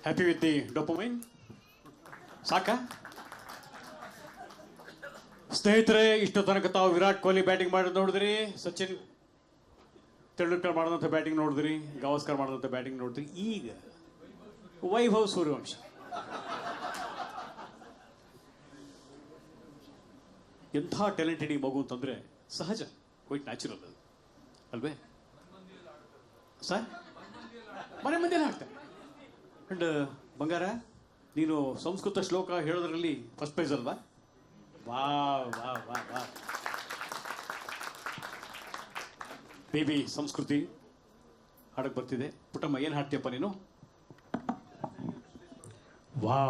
Happy with the dopamine ಸಾಕಾ? ಸ್ನೇಹಿತರೆ, ಇಷ್ಟು ತನಕ ತಾವು ವಿರಾಟ್ ಕೊಹ್ಲಿ ಬ್ಯಾಟಿಂಗ್ ಮಾಡೋದು ನೋಡಿದ್ರಿ, ಸಚಿನ್ ತೆಂಡೂಲ್ಕರ್ ಮಾಡಿದಂಥ ಬ್ಯಾಟಿಂಗ್ ನೋಡಿದ್ರಿ, ಗವಾಸ್ಕರ್ ಮಾಡಿದಂಥ ಬ್ಯಾಟಿಂಗ್ ನೋಡಿದ್ರಿ. ಈಗ ವೈಭವ್ ಸೂರ್ಯವಂಶಿ ಎಂಥ ಟ್ಯಾಲೆಂಟೆಡ್ ಈ ಮಗು ಅಂತಂದರೆ ಸಹಜ, ಕ್ವೈಟ್ ನ್ಯಾಚುರಲ್ ಅದು ಅಲ್ವೇ ಸರ್? ಮನೆ ಮಂದಿಯಲ್ಲಿ ಹಾಡ್ತಾರೆ. ಅಂಡ್ ಬಂಗಾರ, ನೀನು ಸಂಸ್ಕೃತ ಶ್ಲೋಕ ಹೇಳೋದ್ರಲ್ಲಿ ಫಸ್ಟ್ ಪ್ರೈಸ್ ಅಲ್ವಾ? ವಾ ವಾ ವಾ ವಾ. ಬೇಬಿ ಸಂಸ್ಕೃತಿ ಹಾಡಕ್ಕೆ ಬರ್ತಿದೆ. ಪುಟ್ಟಮ್ಮ, ಏನು ಹಾಡ್ತೀಯಪ್ಪ ನೀನು? ವಾ.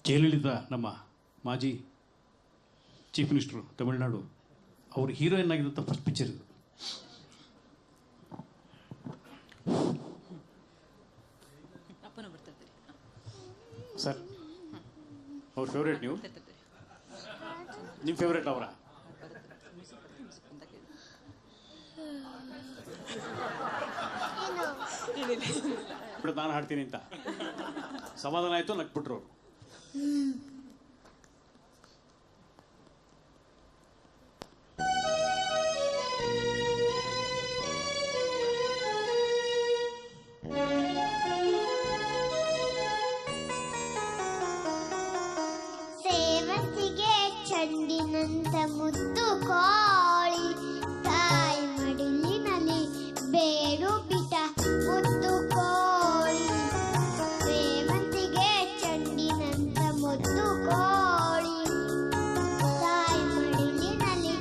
ಜಯಲಲಿತಾ ನಮ್ಮ ಮಾಜಿ ಚೀಫ್ ಮಿನಿಸ್ಟರು ತಮಿಳುನಾಡು, ಅವರು ಹೀರೋಯಿನ್ ಆಗಿದ್ದಂಥ ಫಸ್ಟ್ ಪಿಕ್ಚರ್ ಇದು. ಸರ್, ಅವ್ರ ಫೇವ್ರೇಟ್ ನೀವು? ನಿಮ್ಮ ಫೇವ್ರೇಟ್ ಅವರ? ಬಿಡು, ನಾನು ಹಾಡ್ತೀನಿ ಅಂತ ಸಮಾಧಾನ ಆಯಿತು, ನಕ್ಬಿಟ್ರು ಅವರು. ಸೇವಂತಿಗೆ ಚಂಡಿನಂತ ಮುದ್ದು ಕೋಳಿ, ತಾಯಿ ಮಡಿಲಿನಲ್ಲಿ ಬೇಡು ಬಿಟ ಮುದ್ದು ಕೋಳಿ. ಸೇವಂತಿಗೆ ಚಂಡಿನಂತ ಮುದ್ದು ಕೋಳಿ, ತಾಯಿ ಮಡಿಲಿನಲ್ಲಿ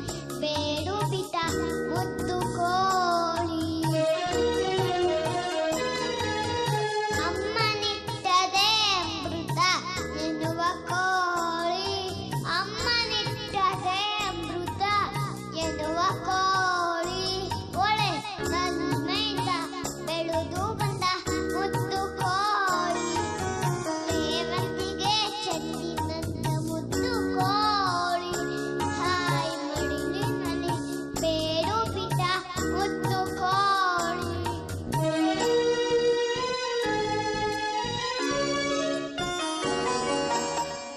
ಬೇಡು ಬಿಟ ಮುದ್ದು ಕೋಳಿ. ಅಮ್ಮನಿಟ್ಟದೆ ಅಮೃತ ಎನ್ನುವ ಕೋಳಿ, ಅಮ್ಮನಿಟ್ಟದೆ ಅಮೃತ ಎನ್ನುವ ಕೋಳಿ. ಒಳೆ ನನ್ಮೆಯಿಂದ ಬೆಳೆದು ಬಂದ ಮುದ್ದು ಕೋಳಿ, ಸೇವಂತಿಗೆ ಚೆನ್ನಿನಂತ ಮುದ್ದು ಕೋಳಿ, ಹಾಯಿ ಮಡಿಲಿನಲ್ಲಿ ಬೇಡು ಬಿಟ್ಟ ಮುದ್ದು ಕೋಳಿ.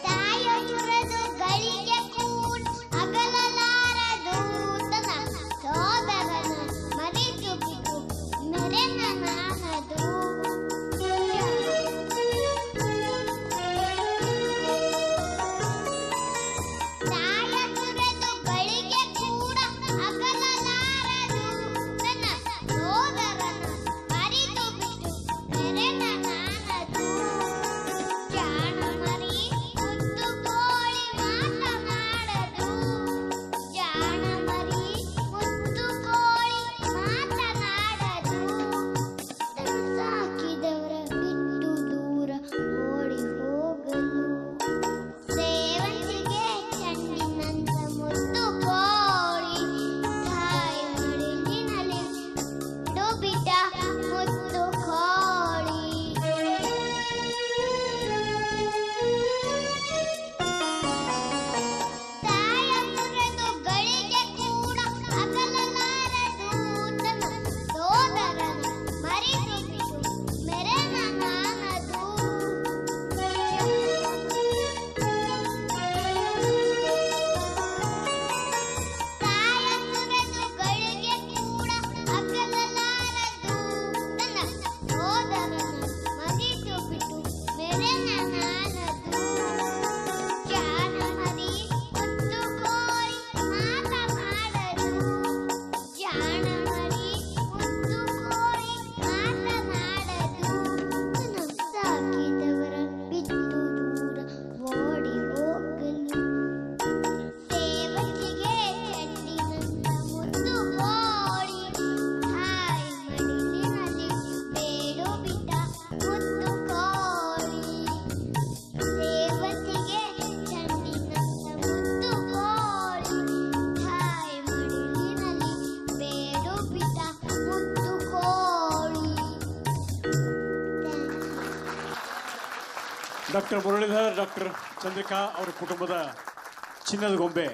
ತಾಯ ತುರದು ಗಳಿಗೆ ಕೂಡ ಅಗಲಲಾರದು, ತನ್ನ ಸೋದರನ ಮರೆತು ಬಿಟ್ಟು ಮೆರೆನ ನಾನದು. ತಾಯ ತುರದು ಗಳಿಗೆ ಕೂಡ ಅಗಲಲಾರದು, ತನ್ನ ಸೋದರನ ಮರೆತು ಬಿಟ್ಟು ಮೆರೆನ ನಾನದು. ಜಾಣ ಮರಿ ಮುದ್ದು ಕೋಳಿ ಮಾತನಾಡದು, ಜಾಣ ಮರಿ ಮುದ್ದು ಕೋಳಿ ಮಾತನಾಡದು. ತನ್ನ ಸಾಕಿದವರ ಬಿಟ್ಟು ದೂರ ಓಡಿ ಹೋಗಲು, ಸೇವಂತಿಗೆ ಚೆಂಡಿನಂತ ಮುದ್ದು ಕೋಳಿ, ತಾಯಿ ಮಡಿಲಿನಲ್ಲಿ ಬಿಟ್ಟ ಮುದ್ದು ಕೋಳಿ. ತಾಯ ತುರದು ಗಳಿಗೆ ಕೂಡ ಅಗಲಲಾರದು, ತನ್ನ ಸೋದರನ ಮರೆತು ಬಿಟ್ಟು ಮೆರೆನ ನಾನದು. ತಾಯ ತುರದು ಗಳಿಗೆ ಕೂಡ ಅಗಲಲಾರದು, ತನ್ನ ಸೋದರನ ಮರೆತು ಬಿಟ್ಟು ಮೆರೆನ ನಾನದು. ಜಾಣ ಮರಿ ಮುದ್ದು ಕೋಳಿ ಮಾತನಾಡದು, ಜಾಣ ಮರಿ ಮುದ್ದು ಕೋಳಿ ಮಾತನಾಡದು. ತನ್ನ ಸಾಕಿದವರ ಬಿಟ್ಟು ದೂರ ಓಡಿ ಹೋಗಲು, ಸೇವಂತಿಗೆ ಚೆಂಡಿನಂತ ಮುದ್ದು ಕೋಳಿ, ಹಾಯಿ ಮಡಿಲಿನಲ್ಲಿ ಬೇಡು ಬಿಟ್ಟ ಮುದ್ದು ಕೋಳಿ. ಸೇವಂತಿಗೆ ಚೆಂಡಿನಂತ ಮುದ್ದು ಕೋಳಿ, ತಾಯಿ ಮಡಿಲಿನಲ್ಲಿ ಬೇಡು ಬಿಟ್ಟ ಮುದ್ದು ಕೋಳಿ. ಡಾಕ್ಟರ್ ಮುರಳೀಧರ್, ಡಾಕ್ಟರ್ ಚಂದ್ರಿಕಾ ಅವರ ಕುಟುಂಬದ ಚಿನ್ನದ ಗೊಂಬೆ